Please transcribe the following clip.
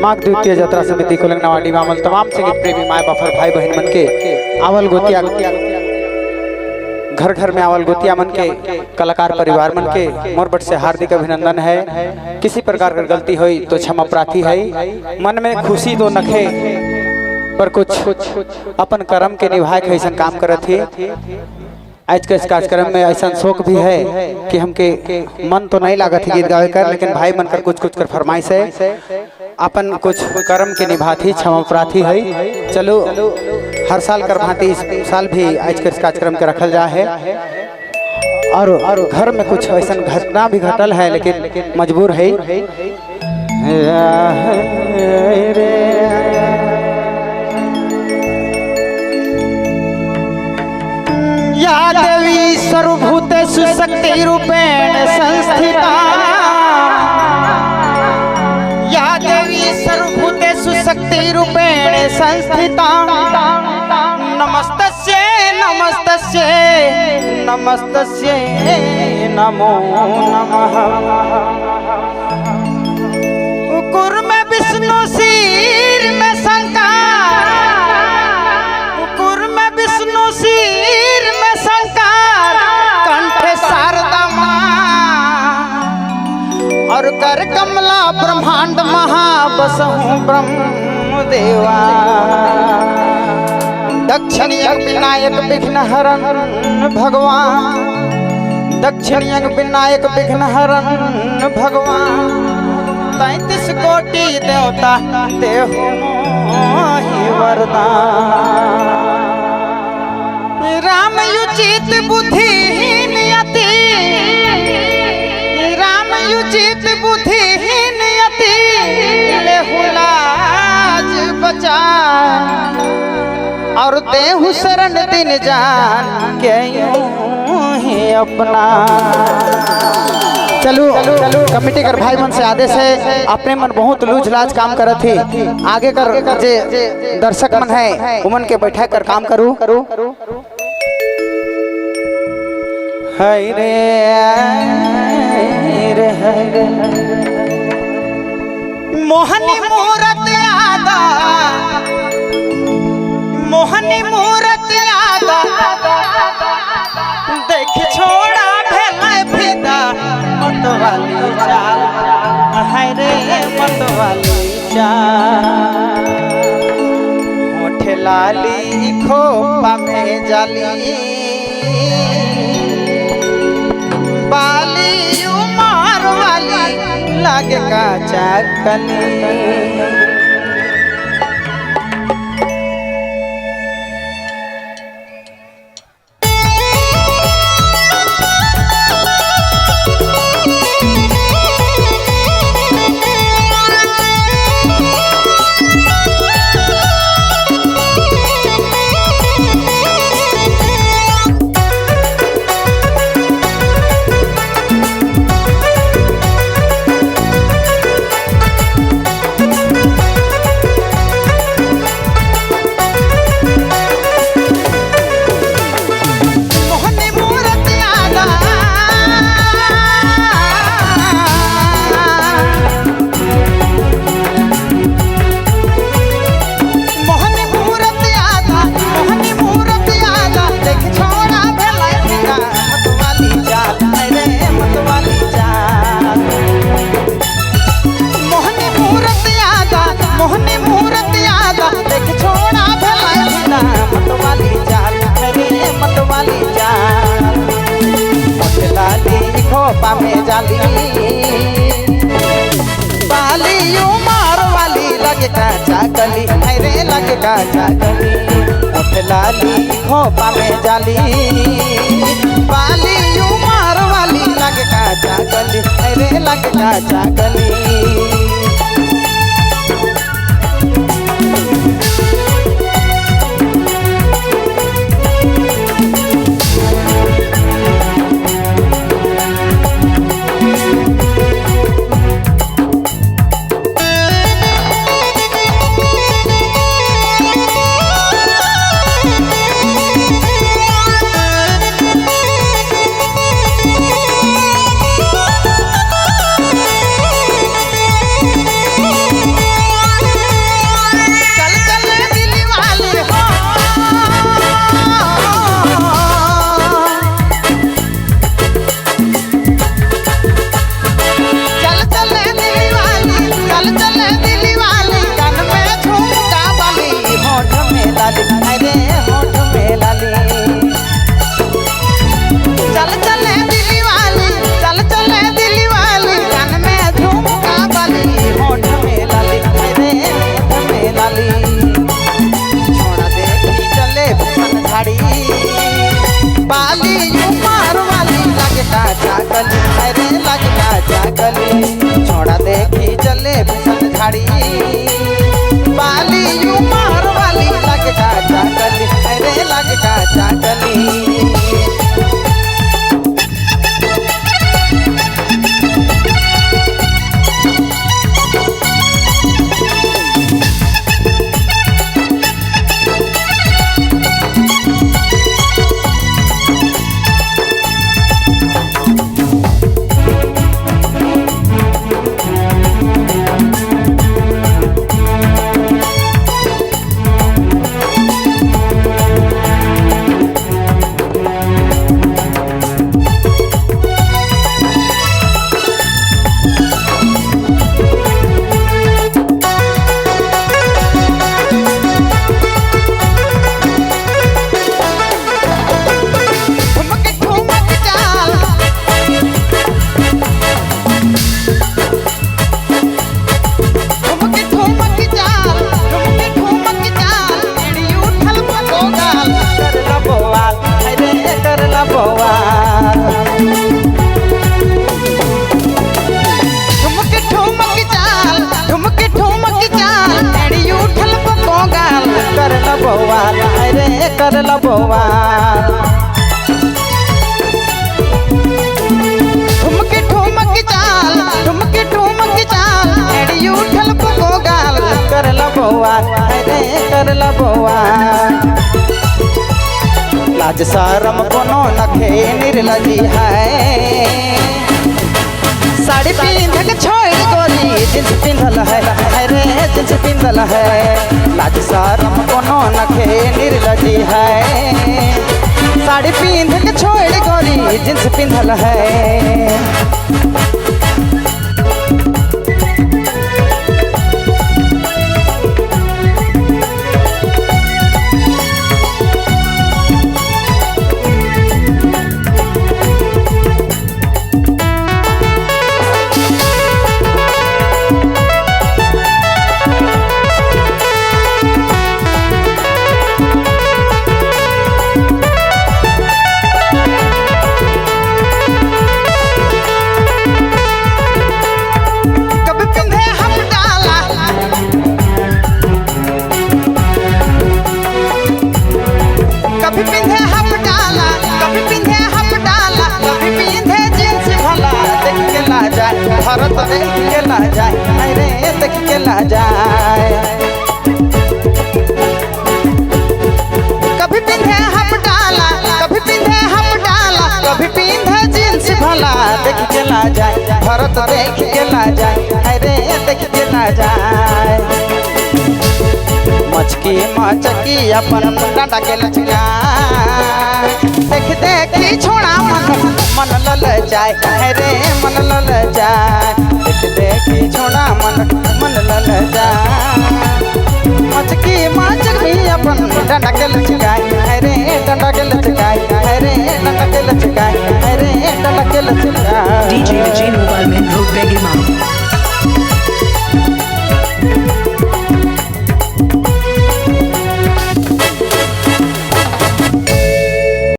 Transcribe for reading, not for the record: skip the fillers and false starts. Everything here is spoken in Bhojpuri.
माघ द्वितीय यात्रा समिति कुलंगनावाड़ी में अमल तमाम संगीत प्रेमी माए बफर भाई बहन मन के आवल गोतिया घर घर में आवल गोतिया मन के कलाकार परिवार मन के मोरबट से हार्दिक अभिनंदन है। किसी प्रकार की गलती हुई तो क्षमा प्रार्थी है। मन में खुशी तो नखे पर कुछ अपन कर्म के निभाए के ऐसा काम करत ही। आज के इस कार्यक्रम में ऐसा शौक भी है कि हमके मन तो नहीं लागत है गीत गावे कर, लेकिन भाई मन कर कुछ कर फरमाइश है अपन कुछ कर्म के निभाती क्षमा प्रार्थी है। चलो हर साल कर भांति इस साल भी आज के इस कार्यक्रम के रखल जा है और घर में कुछ ऐसा घटना भी घटल है लेकिन मजबूर है। या देवी सर्वभूतेषु शक्ति रूपेण संस्थिता, या देवी सर्वभूतेषु शक्ति रूपेण संस्थिता, नमस्तस्यै नमस्तस्यै नमस्तस्यै नमो नमः। कुर में विष्णु सिर में शंकर, कुर में विष्णु सिर में शंकर, कंठ शारदा मां और कर कमला ब्रह्मांड महाबसहु ब्रह्म देवा। दक्षिण यज्ञ विनायक विघ्न हरण भगवान, दक्षिण यज्ञ विनायक विघ्न हरण भगवान। 33 कोटि देवता देहु मोहि वरदान। राम युचित बुद्धिहीन यति, राम युचित बुद्धिहीन यति, लेहु लाज बचा और देहु शरण दिन जान के यूं ही अपना। चलो कमेटी कर भाई मन से आदेश है, अपने मन बहुत लूज लाज काम करत थी, आगे कर जे दर्शक मन है उमन के बैठा कर काम करू। हाय रे रे मोहनी मूरत आदा, मोहनी मूरत आदा, देख छोड़ा भेला फिदा मतवाली चाल। हाय रे मतवाली चाल, होठ लाली खोपा में जाली, बाली उमर वाली लागे का चाकली। खोपा में जाली, बाली उमर वाली लगे का चाकली। अरे लगे का चाकली, उठ लाली खोपा में जाली, बाली उमर वाली लगे का चाकली। अरे लगे का चाकली। साड़ी बाली उमर वाली लग का चाकली अरे लग का चाकली कर लबोवा ठुमके ठुमक चाल एड़ी उठल पको गाल कर लबोवा अरे कर लबोवा लाज शरम कोनो नखे निर्लजी है साड़ी पींध के छोड़ गोरी जींस पिंधल है अरे जींस पिंधल है लाज शरम कोनो नखे निर्लजी है साड़ी पींध के छोड़ गोरी जींस पिंधल है भरत देख के ला जाए अरे देख के ला जाए कभी पिंधे हम डाला कभी पिंधे हम डाला कभी पिंधे जींस भला देख के ला जाए भरत देख के ला जाए अरे देख के ला जाए मचकी मचकी अपन डांडा के लचका देख देखी छोड़ा मन लल जाए अरे मन लल जाए देख देखी छोड़ा मन लल जाए मचकी मचकी अपन डंडा के लचकाए अरे डंडा के लचकाए अरे डंडा के लचकाए अरे डंडा के लचकाए